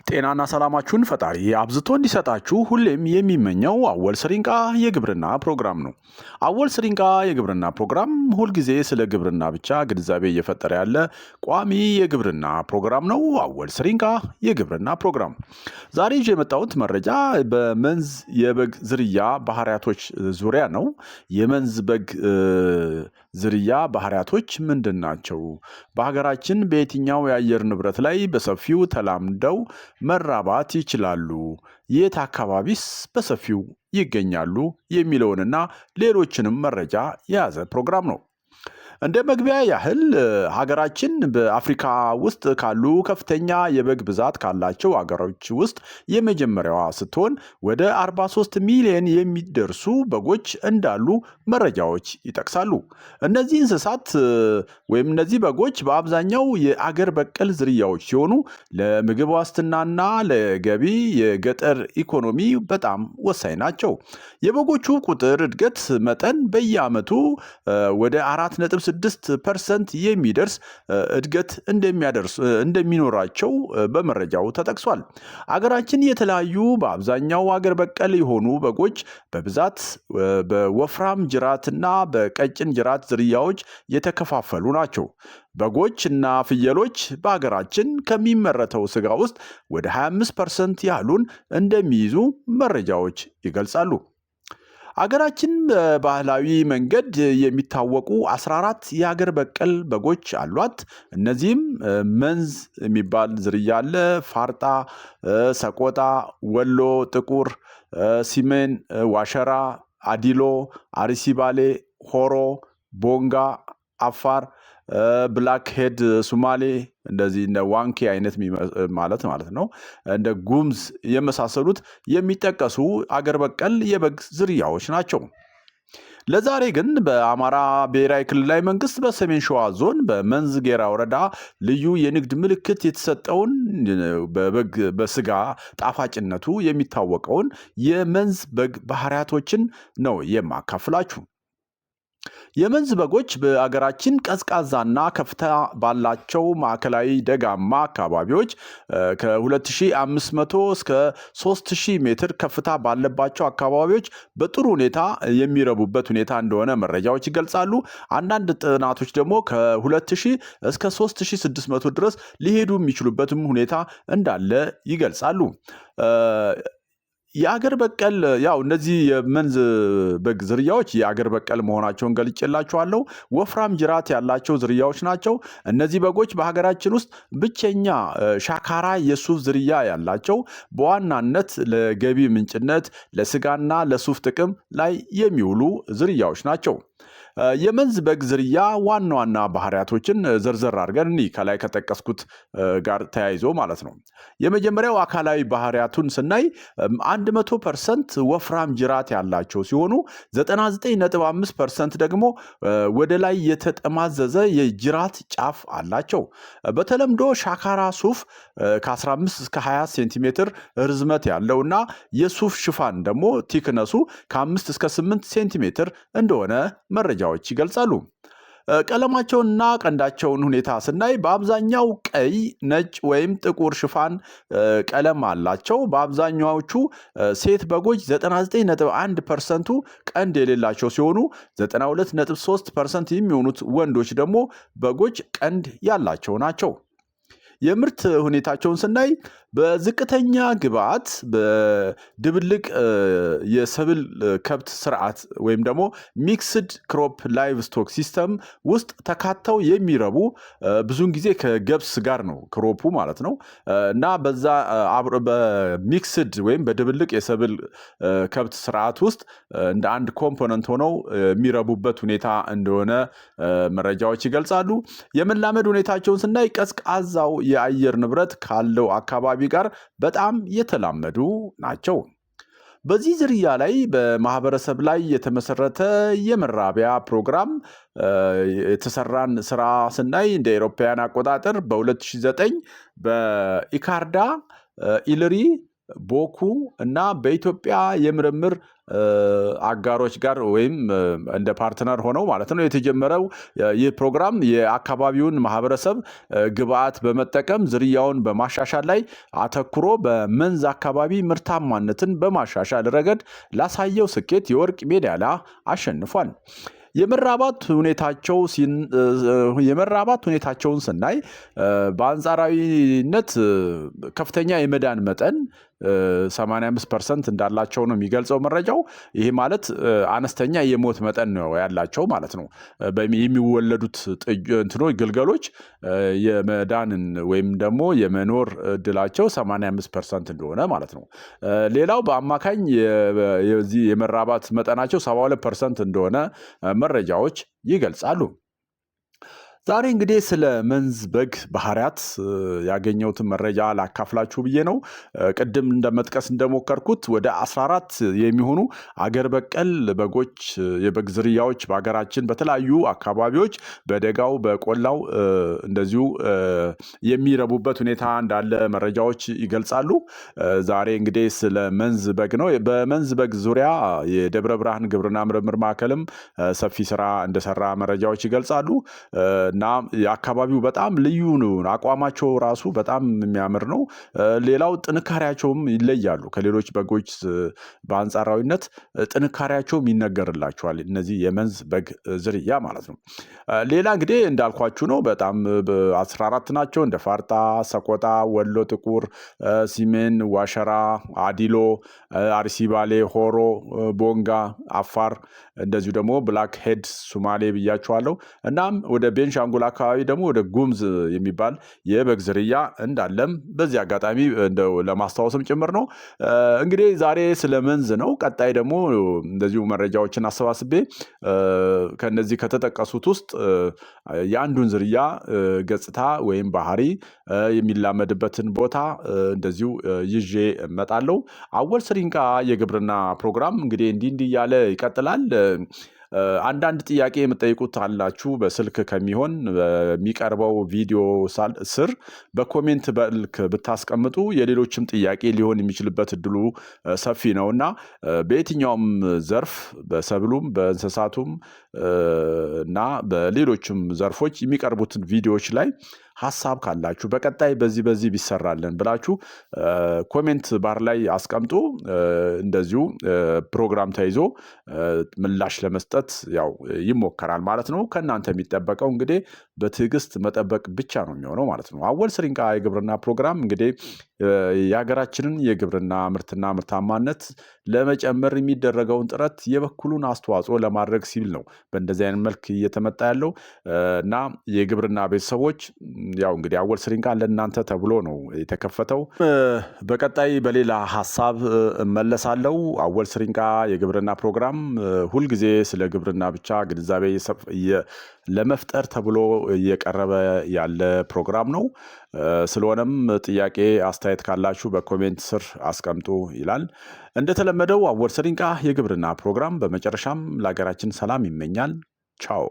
ጤናና ሰላማችሁን ፈጣሪ አብዝቶ እንዲሰጣችሁ ሁሌም የሚመኘው አወል ስሪንቃ የግብርና ፕሮግራም ነው። አወል ስሪንቃ የግብርና ፕሮግራም ሁልጊዜ ስለ ግብርና ብቻ ግንዛቤ እየፈጠረ ያለ ቋሚ የግብርና ፕሮግራም ነው። አወል ስሪንቃ የግብርና ፕሮግራም ዛሬ ይዤ የመጣሁት መረጃ በመንዝ የበግ ዝርያ ባህሪያቶች ዙሪያ ነው። የመንዝ በግ ዝርያ ባህሪያቶች ምንድን ናቸው? በሀገራችን በየትኛው የአየር ንብረት ላይ በሰፊው ተላምደው መራባት ይችላሉ? የት አካባቢስ በሰፊው ይገኛሉ? የሚለውንና ሌሎችንም መረጃ የያዘ ፕሮግራም ነው። እንደ መግቢያ ያህል ሀገራችን በአፍሪካ ውስጥ ካሉ ከፍተኛ የበግ ብዛት ካላቸው ሀገሮች ውስጥ የመጀመሪያዋ ስትሆን ወደ 43 ሚሊዮን የሚደርሱ በጎች እንዳሉ መረጃዎች ይጠቅሳሉ። እነዚህ እንስሳት ወይም እነዚህ በጎች በአብዛኛው የአገር በቀል ዝርያዎች ሲሆኑ ለምግብ ዋስትናና ለገቢ የገጠር ኢኮኖሚ በጣም ወሳኝ ናቸው። የበጎቹ ቁጥር እድገት መጠን በየዓመቱ ወደ 4.6% የሚደርስ እድገት እንደሚኖራቸው በመረጃው ተጠቅሷል። አገራችን የተለያዩ በአብዛኛው አገር በቀል የሆኑ በጎች በብዛት በወፍራም ጅራትና በቀጭን ጅራት ዝርያዎች የተከፋፈሉ ናቸው። በጎች እና ፍየሎች በሀገራችን ከሚመረተው ስጋ ውስጥ ወደ 25% ያህሉን እንደሚይዙ መረጃዎች ይገልጻሉ። አገራችን በባህላዊ መንገድ የሚታወቁ 14 የሀገር በቀል በጎች አሏት። እነዚህም መንዝ የሚባል ዝርያ አለ፣ ፋርጣ፣ ሰቆጣ፣ ወሎ ጥቁር፣ ሲሜን፣ ዋሸራ፣ አዲሎ፣ አርሲባሌ፣ ሆሮ፣ ቦንጋ፣ አፋር፣ ብላክ ሄድ ሱማሌ እንደዚህ እንደ ዋንኬ አይነት ማለት ነው እንደ ጉምዝ የመሳሰሉት የሚጠቀሱ አገር በቀል የበግ ዝርያዎች ናቸው። ለዛሬ ግን በአማራ ብሔራዊ ክልላዊ መንግስት በሰሜን ሸዋ ዞን በመንዝ ጌራ ወረዳ ልዩ የንግድ ምልክት የተሰጠውን በበግ በስጋ ጣፋጭነቱ የሚታወቀውን የመንዝ በግ ባህሪያቶችን ነው የማካፍላችሁ። የመንዝ በጎች በአገራችን ቀዝቃዛና ከፍታ ባላቸው ማዕከላዊ ደጋማ አካባቢዎች ከ2500 እስከ 3000 ሜትር ከፍታ ባለባቸው አካባቢዎች በጥሩ ሁኔታ የሚረቡበት ሁኔታ እንደሆነ መረጃዎች ይገልጻሉ። አንዳንድ ጥናቶች ደግሞ ከ2000 እስከ 3600 ድረስ ሊሄዱ የሚችሉበትም ሁኔታ እንዳለ ይገልጻሉ። የአገር በቀል ያው እነዚህ የመንዝ በግ ዝርያዎች የአገር በቀል መሆናቸውን ገልጬላችኋለሁ። ወፍራም ጅራት ያላቸው ዝርያዎች ናቸው። እነዚህ በጎች በሀገራችን ውስጥ ብቸኛ ሻካራ የሱፍ ዝርያ ያላቸው በዋናነት ለገቢ ምንጭነት ለስጋና ለሱፍ ጥቅም ላይ የሚውሉ ዝርያዎች ናቸው። የመንዝ በግ ዝርያ ዋና ዋና ባህሪያቶችን ዘርዘር አድርገን ከላይ ከጠቀስኩት ጋር ተያይዞ ማለት ነው። የመጀመሪያው አካላዊ ባህሪያቱን ስናይ 100% ወፍራም ጅራት ያላቸው ሲሆኑ 99.5% ደግሞ ወደ ላይ የተጠማዘዘ የጅራት ጫፍ አላቸው። በተለምዶ ሻካራ ሱፍ ከ15 እስከ 20 ሴንቲሜትር ርዝመት ያለውና የሱፍ ሽፋን ደግሞ ቲክነሱ ከ5 እስከ 8 ሴንቲሜትር እንደሆነ መረጃዎች ይገልጻሉ። ቀለማቸውንና ቀንዳቸውን ሁኔታ ስናይ በአብዛኛው ቀይ፣ ነጭ ወይም ጥቁር ሽፋን ቀለም አላቸው። በአብዛኛዎቹ ሴት በጎች 99.1%ቱ ቀንድ የሌላቸው ሲሆኑ 92.3% የሚሆኑት ወንዶች ደግሞ በጎች ቀንድ ያላቸው ናቸው። የምርት ሁኔታቸውን ስናይ በዝቅተኛ ግብዓት በድብልቅ የሰብል ከብት ስርዓት ወይም ደግሞ ሚክስድ ክሮፕ ላይቭ ስቶክ ሲስተም ውስጥ ተካተው የሚረቡ ብዙውን ጊዜ ከገብስ ጋር ነው ክሮፑ ማለት ነው እና በዛ በሚክስድ ወይም በድብልቅ የሰብል ከብት ስርዓት ውስጥ እንደ አንድ ኮምፖነንት ሆነው የሚረቡበት ሁኔታ እንደሆነ መረጃዎች ይገልጻሉ። የመላመድ ሁኔታቸውን ስናይ ቀዝቃዛው የአየር ንብረት ካለው አካባቢ ጋር በጣም የተላመዱ ናቸው። በዚህ ዝርያ ላይ በማህበረሰብ ላይ የተመሰረተ የመራቢያ ፕሮግራም የተሰራን ስራ ስናይ እንደ አውሮፓውያን አቆጣጠር በ2009 በኢካርዳ ኢልሪ ቦኩ እና በኢትዮጵያ የምርምር አጋሮች ጋር ወይም እንደ ፓርትነር ሆነው ማለት ነው የተጀመረው ይህ ፕሮግራም የአካባቢውን ማህበረሰብ ግብዓት በመጠቀም ዝርያውን በማሻሻል ላይ አተኩሮ በመንዝ አካባቢ ምርታማነትን በማሻሻል ረገድ ላሳየው ስኬት የወርቅ ሜዳሊያ አሸንፏል። የመራባት ሁኔታቸውን ስናይ በአንጻራዊነት ከፍተኛ የመዳን መጠን 85% እንዳላቸው ነው የሚገልጸው መረጃው። ይሄ ማለት አነስተኛ የሞት መጠን ነው ያላቸው ማለት ነው። የሚወለዱት ግልገሎች የመዳንን ወይም ደግሞ የመኖር እድላቸው 85% እንደሆነ ማለት ነው። ሌላው በአማካኝ የዚህ የመራባት መጠናቸው 72% እንደሆነ መረጃዎች ይገልጻሉ። ዛሬ እንግዲህ ስለ መንዝ በግ ባህሪያት ያገኘሁትን መረጃ ላካፍላችሁ ብዬ ነው። ቅድም እንደመጥቀስ እንደሞከርኩት ወደ 14 የሚሆኑ አገር በቀል በጎች የበግ ዝርያዎች በሀገራችን በተለያዩ አካባቢዎች በደጋው በቆላው እንደዚሁ የሚረቡበት ሁኔታ እንዳለ መረጃዎች ይገልጻሉ። ዛሬ እንግዲህ ስለ መንዝ በግ ነው። በመንዝ በግ ዙሪያ የደብረ ብርሃን ግብርና ምርምር ማዕከልም ሰፊ ስራ እንደሰራ መረጃዎች ይገልጻሉ። እና የአካባቢው በጣም ልዩ ነው። አቋማቸው ራሱ በጣም የሚያምር ነው። ሌላው ጥንካሬያቸውም ይለያሉ ከሌሎች በጎች በአንጻራዊነት ጥንካሬያቸውም ይነገርላቸዋል። እነዚህ የመንዝ በግ ዝርያ ማለት ነው። ሌላ እንግዲህ እንዳልኳችሁ ነው። በጣም 14 ናቸው። እንደ ፋርጣ፣ ሰቆጣ፣ ወሎ ጥቁር፣ ሲሜን፣ ዋሸራ፣ አዲሎ፣ አርሲባሌ፣ ሆሮ፣ ቦንጋ፣ አፋር እንደዚሁ ደግሞ ብላክ ሄድ ሱማሌ ብያቸዋለሁ። እናም ወደ ቤንሻንጉል አካባቢ ደግሞ ወደ ጉምዝ የሚባል የበግ ዝርያ እንዳለም በዚህ አጋጣሚ ለማስታወስም ጭምር ነው። እንግዲህ ዛሬ ስለ መንዝ ነው። ቀጣይ ደግሞ እንደዚሁ መረጃዎችን አሰባስቤ ከነዚህ ከተጠቀሱት ውስጥ የአንዱን ዝርያ ገጽታ ወይም ባህሪ የሚላመድበትን ቦታ እንደዚሁ ይዤ እመጣለሁ። አወል ስሪንቃ የግብርና ፕሮግራም እንግዲህ እንዲህ እያለ ይቀጥላል። አንዳንድ ጥያቄ የምጠይቁት አላችሁ። በስልክ ከሚሆን በሚቀርበው ቪዲዮ ስር በኮሜንት መልክ ብታስቀምጡ የሌሎችም ጥያቄ ሊሆን የሚችልበት እድሉ ሰፊ ነውና በየትኛውም ዘርፍ በሰብሉም በእንስሳቱም እና በሌሎችም ዘርፎች የሚቀርቡትን ቪዲዮዎች ላይ ሀሳብ ካላችሁ በቀጣይ በዚህ ቢሰራልን ብላችሁ ኮሜንት ባር ላይ አስቀምጡ። እንደዚሁ ፕሮግራም ተይዞ ምላሽ ለመስጠት ያው ይሞከራል ማለት ነው። ከእናንተ የሚጠበቀው እንግዲህ በትዕግስት መጠበቅ ብቻ ነው የሚሆነው ማለት ነው። አወል ስሪንቃ የግብርና ፕሮግራም እንግዲህ የሀገራችንን የግብርና ምርትና ምርታማነት ለመጨመር የሚደረገውን ጥረት የበኩሉን አስተዋጽኦ ለማድረግ ሲል ነው በእንደዚህ አይነት መልክ እየተመጣ ያለው እና የግብርና ቤተሰቦች ያው እንግዲህ አወል ስሪንቃ ለእናንተ ተብሎ ነው የተከፈተው። በቀጣይ በሌላ ሀሳብ እመለሳለሁ። አወል ስሪንቃ የግብርና ፕሮግራም ሁልጊዜ ስለ ግብርና ብቻ ግንዛቤ ለመፍጠር ተብሎ እየቀረበ ያለ ፕሮግራም ነው። ስለሆነም ጥያቄ አስተያየት ካላችሁ በኮሜንት ስር አስቀምጡ ይላል። እንደተለመደው አወል ስሪንቃ የግብርና ፕሮግራም በመጨረሻም ለሀገራችን ሰላም ይመኛል። ቻው።